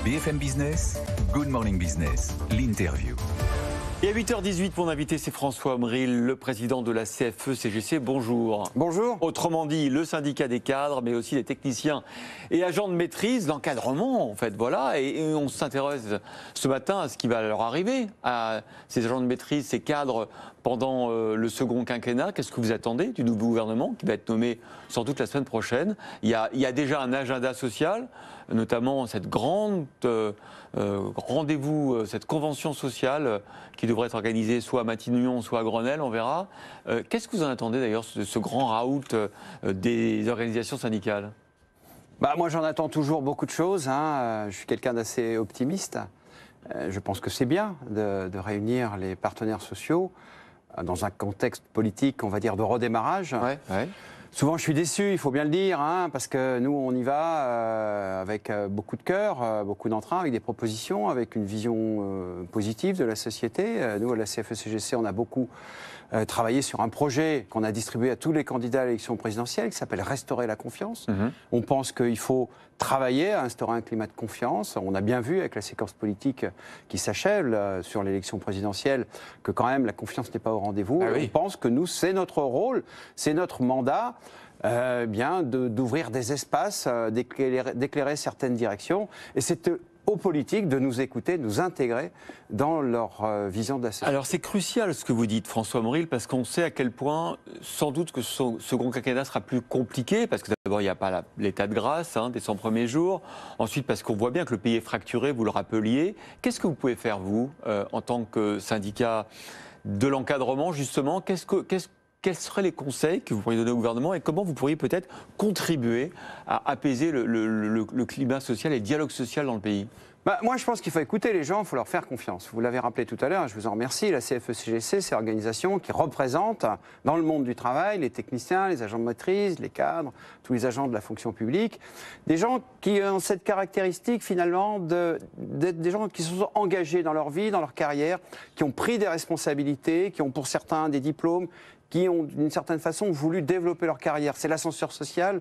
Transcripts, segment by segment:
BFM Business, Good Morning Business, l'interview. Et à 8h18, mon invité, c'est François Omril, le président de la CFE-CGC. Bonjour. Bonjour. Autrement dit, le syndicat des cadres, mais aussi des techniciens et agents de maîtrise, l'encadrement, en fait, voilà. Et on s'intéresse ce matin à ce qui va leur arriver, à ces agents de maîtrise, ces cadres, pendant le second quinquennat. Qu'est-ce que vous attendez du nouveau gouvernement, qui va être nommé sans doute la semaine prochaine? Il y a déjà un agenda social, notamment cette grande rendez-vous, cette convention sociale qui devrait être organisée soit à Matignon, soit à Grenelle, on verra. Qu'est-ce que vous en attendez d'ailleurs de ce grand raout des organisations syndicales? Moi j'en attends toujours beaucoup de choses, hein. Je suis quelqu'un d'assez optimiste. Je pense que c'est bien de réunir les partenaires sociaux dans un contexte politique, on va dire, de redémarrage. Ouais. Souvent, je suis déçu, il faut bien le dire, hein, parce que nous, on y va avec beaucoup de cœur, beaucoup d'entrain, avec des propositions, avec une vision positive de la société. Nous, à la CFE-CGC, on a beaucoup travaillé sur un projet qu'on a distribué à tous les candidats à l'élection présidentielle, qui s'appelle « Restaurer la confiance ». On pense qu'il faut travailler à instaurer un climat de confiance. On a bien vu avec la séquence politique qui s'achève sur l'élection présidentielle que quand même la confiance n'est pas au rendez-vous. Ah oui. On pense que nous, c'est notre rôle, c'est notre mandat. D'ouvrir des espaces, d'éclairer certaines directions. Et c'est aux politiques de nous écouter, de nous intégrer dans leur vision de la société. Alors c'est crucial ce que vous dites, François Omril, parce qu'on sait à quel point, sans doute que ce second quinquennat sera plus compliqué, parce que d'abord il n'y a pas l'état de grâce des 100 premiers jours, ensuite parce qu'on voit bien que le pays est fracturé, vous le rappeliez. Qu'est-ce que vous pouvez faire, vous, en tant que syndicat de l'encadrement, justement? Quels seraient les conseils que vous pourriez donner au gouvernement et comment vous pourriez peut-être contribuer à apaiser le climat social et le dialogue social dans le pays? Moi, je pense qu'il faut écouter les gens, il faut leur faire confiance. Vous l'avez rappelé tout à l'heure, je vous en remercie. La CFE-CGC, c'est l'organisation qui représente dans le monde du travail les techniciens, les agents de maîtrise, les cadres, tous les agents de la fonction publique. Des gens qui ont cette caractéristique finalement d'être des gens qui se sont engagés dans leur vie, dans leur carrière, qui ont pris des responsabilités, qui ont pour certains des diplômes, qui ont d'une certaine façon voulu développer leur carrière. C'est l'ascenseur social.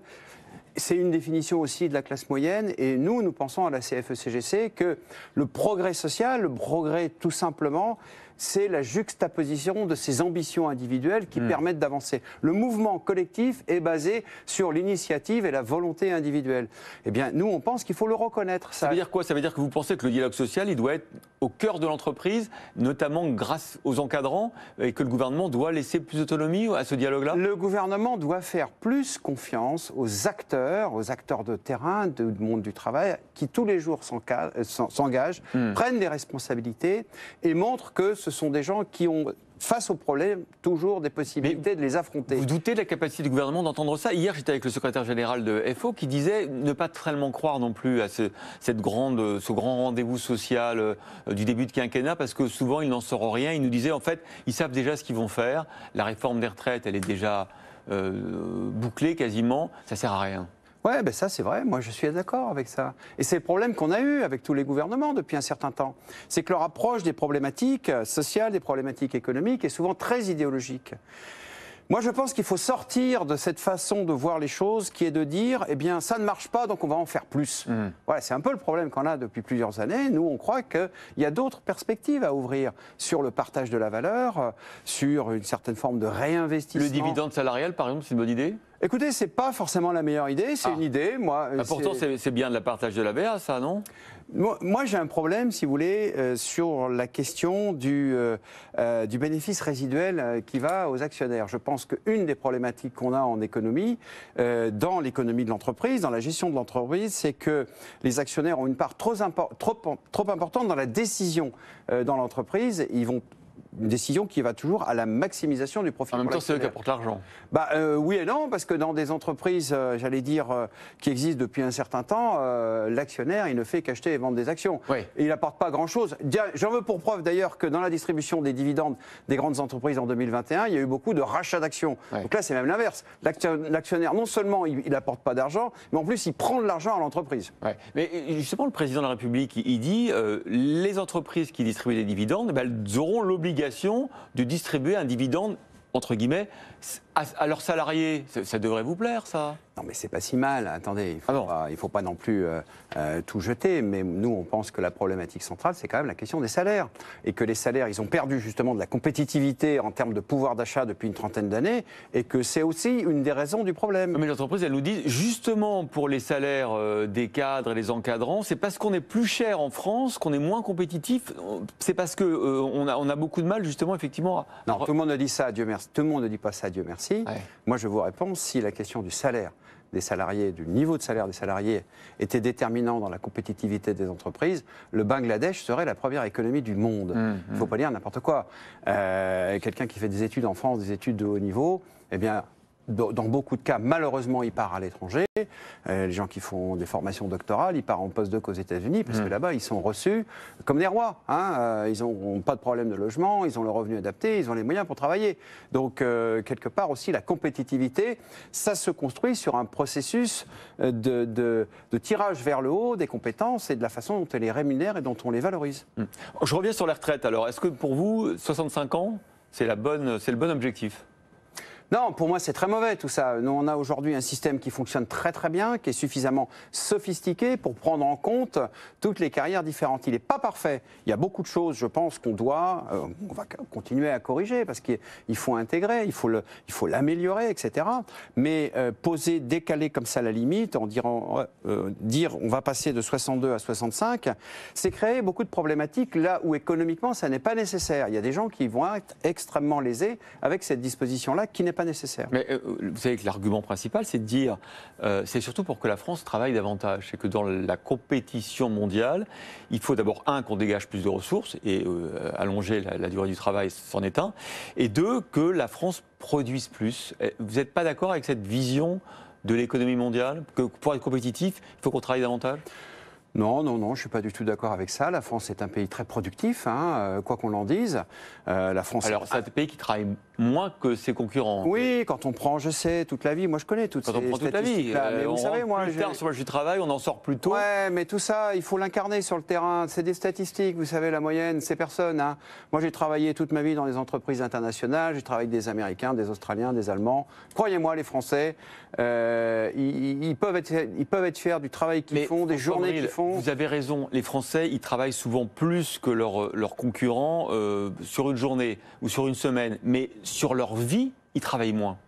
C'est une définition aussi de la classe moyenne et nous pensons à la CFE-CGC que le progrès social, le progrès tout simplement, c'est la juxtaposition de ces ambitions individuelles qui permettent d'avancer. Le mouvement collectif est basé sur l'initiative et la volonté individuelle. Eh bien, nous, on pense qu'il faut le reconnaître. Ça veut dire quoi? Ça veut dire que vous pensez que le dialogue social, il doit être au cœur de l'entreprise, notamment grâce aux encadrants, et que le gouvernement doit laisser plus d'autonomie à ce dialogue-là? Le gouvernement doit faire plus confiance aux acteurs de terrain, du monde du travail, qui tous les jours s'engagent, prennent des responsabilités et montrent que ce sont des gens qui ont, face aux problèmes, toujours des possibilités de les affronter. Vous doutez de la capacité du gouvernement d'entendre ça? Hier, j'étais avec le secrétaire général de FO qui disait ne pas tellement croire non plus à ce grand rendez-vous social du début de quinquennat, parce que souvent, il n'en sort rien. Il nous disait, en fait, ils savent déjà ce qu'ils vont faire. La réforme des retraites, elle est déjà bouclée quasiment. Ça ne sert à rien. Ouais, ça c'est vrai, moi je suis d'accord avec ça. Et c'est le problème qu'on a eu avec tous les gouvernements depuis un certain temps. C'est que leur approche des problématiques sociales, des problématiques économiques est souvent très idéologique. Moi je pense qu'il faut sortir de cette façon de voir les choses qui est de dire, eh bien ça ne marche pas donc on va en faire plus. Voilà, c'est un peu le problème qu'on a depuis plusieurs années. Nous on croit qu'il y a d'autres perspectives à ouvrir sur le partage de la valeur, sur une certaine forme de réinvestissement. Le dividende salarial par exemple, c'est une bonne idée? Écoutez, c'est pas forcément la meilleure idée, c'est une idée. Pourtant, c'est bien de la partage de la VA, ça, non? Moi, j'ai un problème, si vous voulez, sur la question du bénéfice résiduel qui va aux actionnaires. Je pense qu'une des problématiques qu'on a en économie, dans l'économie de l'entreprise, dans la gestion de l'entreprise, c'est que les actionnaires ont une part trop importante dans la décision dans l'entreprise. Une décision qui va toujours à la maximisation du profit. En même temps, c'est eux qui apportent l'argent. Oui et non, parce que dans des entreprises, j'allais dire, qui existent depuis un certain temps, l'actionnaire, il ne fait qu'acheter et vendre des actions. Oui. Et il n'apporte pas grand-chose. J'en veux pour preuve d'ailleurs que dans la distribution des dividendes des grandes entreprises en 2021, il y a eu beaucoup de rachats d'actions. Oui. Donc là, c'est même l'inverse. L'actionnaire, non seulement il n'apporte pas d'argent, mais en plus, il prend de l'argent à l'entreprise. Ouais. Mais justement, le président de la République, il dit les entreprises qui distribuent des dividendes, elles auront l'obligation de distribuer un dividende, entre guillemets, à leurs salariés. Ça devrait vous plaire, ça? Non, mais c'est pas si mal. Attendez, il faut pas non plus tout jeter. Mais nous, on pense que la problématique centrale, c'est quand même la question des salaires. Et que les salaires, ils ont perdu justement de la compétitivité en termes de pouvoir d'achat depuis une trentaine d'années. Et que c'est aussi une des raisons du problème. Mais l'entreprise, elle nous dit, justement, pour les salaires des cadres et les encadrants, c'est parce qu'on est plus cher en France, qu'on est moins compétitif. C'est parce qu'on on a beaucoup de mal, justement, effectivement. Non, tout le monde ne dit ça, Dieu merci. Tout le monde ne dit pas ça, Dieu merci. Ouais. Moi, je vous réponds, si la question du salaire des salariés, du niveau de salaire des salariés était déterminant dans la compétitivité des entreprises, le Bangladesh serait la première économie du monde. Il ne faut pas dire n'importe quoi. Quelqu'un qui fait des études en France, des études de haut niveau, eh bien, dans beaucoup de cas, malheureusement, il part à l'étranger. Les gens qui font des formations doctorales, ils partent en postdoc aux États-Unis parce que là-bas, ils sont reçus comme des rois. Ils n'ont pas de problème de logement, ils ont le revenu adapté, ils ont les moyens pour travailler. Donc, quelque part aussi, la compétitivité, ça se construit sur un processus de tirage vers le haut des compétences et de la façon dont on les rémunère et dont on les valorise. Je reviens sur les retraites. Alors, est-ce que pour vous, 65 ans, c'est le bon objectif ? Non, pour moi, c'est très mauvais tout ça. Nous, on a aujourd'hui un système qui fonctionne très très bien, qui est suffisamment sophistiqué pour prendre en compte toutes les carrières différentes. Il n'est pas parfait. Il y a beaucoup de choses, je pense, on va continuer à corriger parce qu'il faut intégrer, il faut l'améliorer, etc. Mais décaler comme ça la limite, en dire on va passer de 62 à 65, c'est créer beaucoup de problématiques là où économiquement, ça n'est pas nécessaire. Il y a des gens qui vont être extrêmement lésés avec cette disposition-là qui n'est pas nécessaire. Mais vous savez que l'argument principal, c'est de dire, c'est surtout pour que la France travaille davantage. C'est que dans la compétition mondiale, il faut d'abord, qu'on dégage plus de ressources, et allonger la durée du travail, c'en est un, et deux, que la France produise plus. Vous n'êtes pas d'accord avec cette vision de l'économie mondiale, que pour être compétitif, il faut qu'on travaille davantage ? Non, je ne suis pas du tout d'accord avec ça. La France est un pays très productif, quoi qu'on en dise. La France. Alors, c'est un pays qui travaille moins que ses concurrents. Oui, quand on prend, je sais, toute la vie. Moi, je connais toutes ces statistiques. Quand on prend toute la vie. Mais vous savez, moi, plus tard sur le marché du travail, on en sort plus tôt. Ouais, mais tout ça, il faut l'incarner sur le terrain. C'est des statistiques, vous savez, la moyenne, ces personnes. Moi, j'ai travaillé toute ma vie dans les entreprises internationales. J'ai travaillé avec des Américains, des Australiens, des Allemands. Croyez-moi, les Français, ils peuvent être fiers du travail qu'ils font, des journées qu'ils font. Vous avez raison, les Français, ils travaillent souvent plus que leurs concurrents sur une journée ou sur une semaine, mais sur leur vie, ils travaillent moins.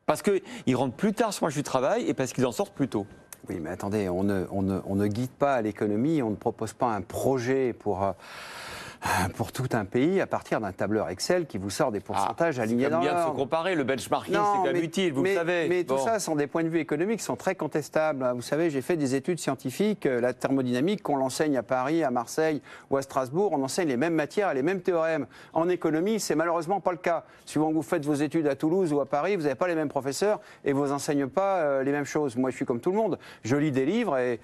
Parce qu'ils rentrent plus tard sur le marché du travail et parce qu'ils en sortent plus tôt. Oui, mais attendez, on ne guide pas à l'économie, on ne propose pas un projet pour tout un pays à partir d'un tableur Excel qui vous sort des pourcentages alignés dans l'ordre. C'est bien de se comparer, le benchmarking c'est quand même utile, vous le savez. Mais tout ça sont des points de vue économiques qui sont très contestables. Vous savez, j'ai fait des études scientifiques, la thermodynamique, qu'on l'enseigne à Paris, à Marseille ou à Strasbourg, on enseigne les mêmes matières, les mêmes théorèmes. En économie, c'est malheureusement pas le cas. Suivant que vous faites vos études à Toulouse ou à Paris, vous n'avez pas les mêmes professeurs et vous enseignez pas les mêmes choses. Moi, je suis comme tout le monde. Je lis des livres et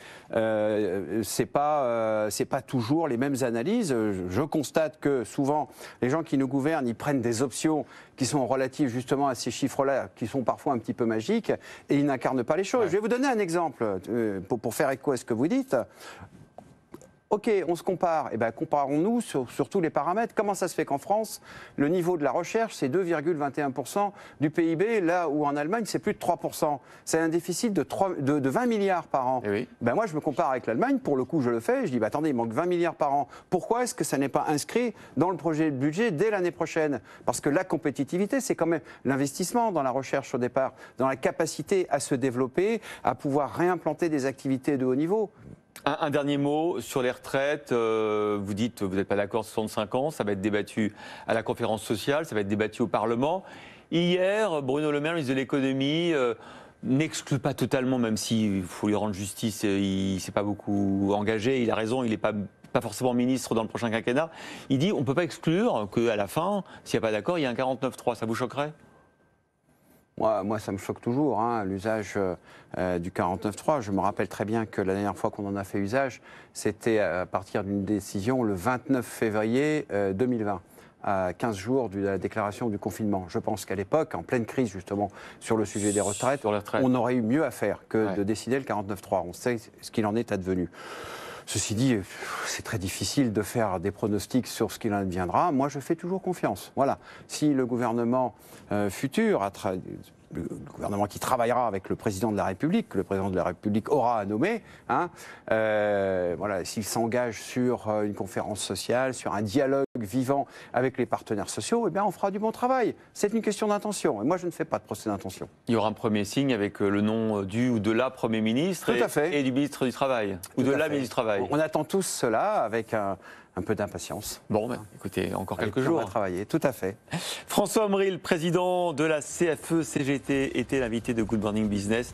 c'est pas toujours les mêmes analyses. Je constate que souvent, les gens qui nous gouvernent, ils prennent des options qui sont relatives justement à ces chiffres-là, qui sont parfois un petit peu magiques, et ils n'incarnent pas les choses. Ouais. Je vais vous donner un exemple pour faire écho à ce que vous dites. Ok, on se compare. Eh bien, comparons-nous sur tous les paramètres. Comment ça se fait qu'en France, le niveau de la recherche, c'est 2,21% du PIB, là où en Allemagne, c'est plus de 3%. C'est un déficit de 20 milliards par an. Oui. Ben moi, je me compare avec l'Allemagne. Pour le coup, je le fais. Je dis, attendez, il manque 20 milliards par an. Pourquoi est-ce que ça n'est pas inscrit dans le projet de budget dès l'année prochaine? Parce que la compétitivité, c'est quand même l'investissement dans la recherche au départ, dans la capacité à se développer, à pouvoir réimplanter des activités de haut niveau. Un dernier mot sur les retraites. Vous dites, vous n'êtes pas d'accord, 65 ans, ça va être débattu à la conférence sociale, ça va être débattu au Parlement. Hier, Bruno Le Maire, ministre de l'économie, n'exclut pas totalement, même s'il faut lui rendre justice, il ne s'est pas beaucoup engagé, il a raison, il n'est pas forcément ministre dans le prochain quinquennat. Il dit, on ne peut pas exclure qu'à la fin, s'il n'y a pas d'accord, il y a un 49-3. Ça vous choquerait ? Moi, ça me choque toujours, l'usage du 49.3. Je me rappelle très bien que la dernière fois qu'on en a fait usage, c'était à partir d'une décision le 29 février 2020, à 15 jours de la déclaration du confinement. Je pense qu'à l'époque, en pleine crise justement sur le sujet des retraites, on aurait eu mieux à faire que de décider le 49.3. On sait ce qu'il en est advenu. Ceci dit, c'est très difficile de faire des pronostics sur ce qu'il en adviendra. Moi, je fais toujours confiance. Voilà. Si le gouvernement futur, le gouvernement qui travaillera avec le président de la République, que le président de la République aura à nommer, hein, voilà, s'il s'engage sur une conférence sociale, sur un dialogue vivant avec les partenaires sociaux, eh bien on fera du bon travail. C'est une question d'intention. Et moi, je ne fais pas de procès d'intention. Il y aura un premier signe avec le nom du ou de la Premier ministre et du ministre du Travail, ou de la ministre du Travail. On attend tous cela avec un peu d'impatience. Bon, écoutez, encore quelques On jours. va travailler, tout à fait. François Omril, président de la CFE-CGT, était l'invité de Good Morning Business.